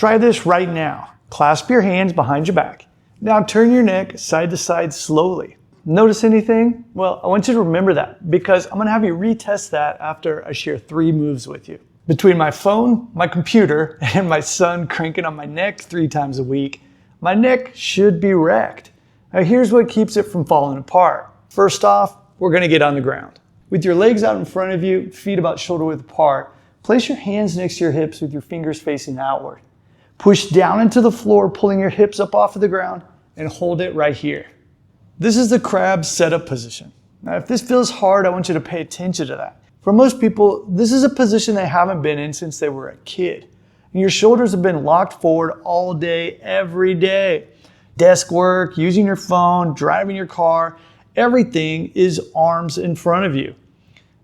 Try this right now. Clasp your hands behind your back. Now turn your neck side to side slowly. Notice anything? Well, I want you to remember that because I'm gonna have you retest that after I share 3 moves with you. Between my phone, my computer, and my son cranking on my neck 3 times a week, my neck should be wrecked. Now here's what keeps it from falling apart. First off, we're gonna get on the ground. With your legs out in front of you, feet about shoulder width apart, place your hands next to your hips with your fingers facing outward. Push down into the floor, pulling your hips up off of the ground, and hold it right here. This is the crab setup position. Now, if this feels hard, I want you to pay attention to that. For most people, this is a position they haven't been in since they were a kid. And your shoulders have been locked forward all day, every day. Desk work, using your phone, driving your car, everything is arms in front of you.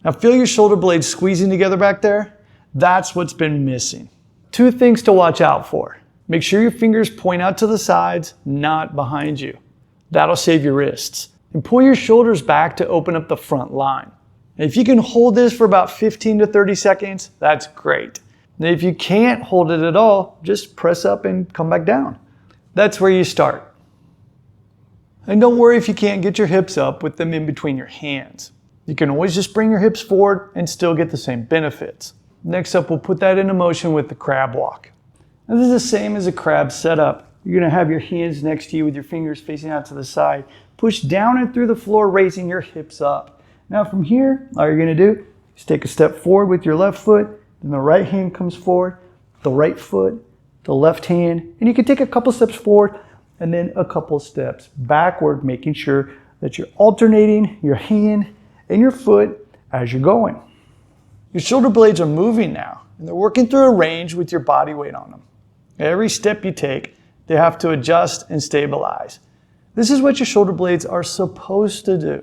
Now feel your shoulder blades squeezing together back there? That's what's been missing. 2 things to watch out for. Make sure your fingers point out to the sides, not behind you. That'll save your wrists. And pull your shoulders back to open up the front line. And if you can hold this for about 15 to 30 seconds, that's great. And if you can't hold it at all, just press up and come back down. That's where you start. And don't worry if you can't get your hips up with them in between your hands. You can always just bring your hips forward and still get the same benefits. Next up, we'll put that into motion with the crab walk. Now, this is the same as a crab setup. You're gonna have your hands next to you with your fingers facing out to the side. Push down and through the floor, raising your hips up. Now from here, all you're gonna do is take a step forward with your left foot, then the right hand comes forward, the right foot, the left hand, and you can take a couple steps forward and then a couple steps backward, making sure that you're alternating your hand and your foot as you're going. Your shoulder blades are moving now, and they're working through a range with your body weight on them. Every step you take, they have to adjust and stabilize. This is what your shoulder blades are supposed to do.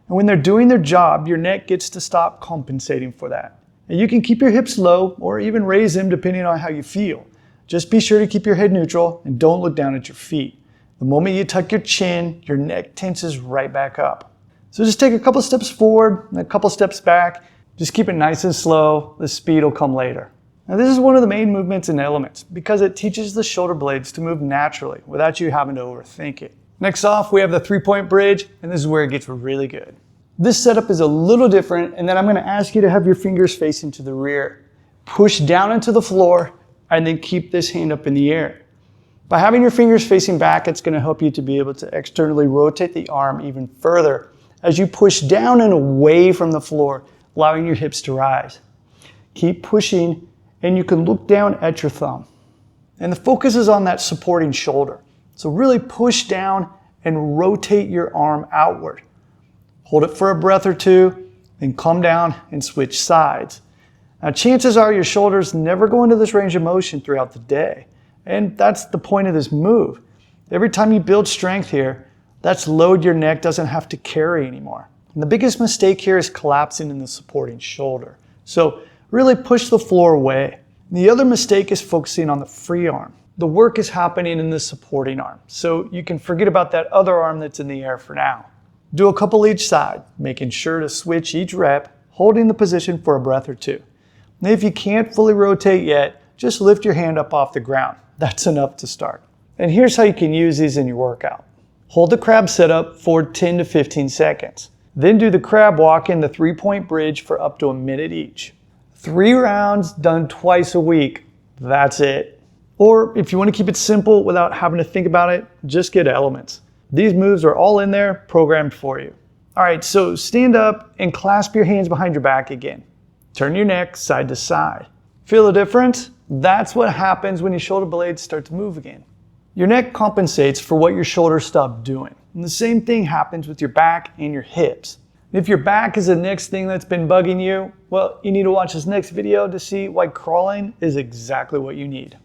And when they're doing their job, your neck gets to stop compensating for that. And you can keep your hips low or even raise them depending on how you feel. Just be sure to keep your head neutral and don't look down at your feet. The moment you tuck your chin, your neck tenses right back up. So just take a couple steps forward and a couple steps back. Just keep it nice and slow. The speed will come later. Now this is one of the main movements and elements because it teaches the shoulder blades to move naturally without you having to overthink it. Next off, we have the 3-point bridge, and this is where it gets really good. This setup is a little different, and then I'm gonna ask you to have your fingers facing to the rear. Push down into the floor, and then keep this hand up in the air. By having your fingers facing back, it's gonna help you to be able to externally rotate the arm even further as you push down and away from the floor, allowing your hips to rise. Keep pushing, and you can look down at your thumb. And the focus is on that supporting shoulder. So really push down and rotate your arm outward. Hold it for a breath or 2, then come down and switch sides. Now chances are your shoulders never go into this range of motion throughout the day. And that's the point of this move. Every time you build strength here, that's load your neck doesn't have to carry anymore. And the biggest mistake here is collapsing in the supporting shoulder. So really push the floor away. The other mistake is focusing on the free arm. The work is happening in the supporting arm, so you can forget about that other arm that's in the air for now. Do a couple each side, making sure to switch each rep, holding the position for a breath or 2. And if you can't fully rotate yet, just lift your hand up off the ground. That's enough to start. And here's how you can use these in your workout. Hold the crab setup for 10 to 15 seconds. Then do the crab walk in the 3-point bridge for up to a minute each. 3 rounds done twice a week. That's it. Or if you want to keep it simple without having to think about it, just get elements. These moves are all in there, programmed for you. All right, so stand up and clasp your hands behind your back again. Turn your neck side to side. Feel the difference? That's what happens when your shoulder blades start to move again. Your neck compensates for what your shoulders stop doing. And the same thing happens with your back and your hips. If your back is the next thing that's been bugging you, well, you need to watch this next video to see why crawling is exactly what you need.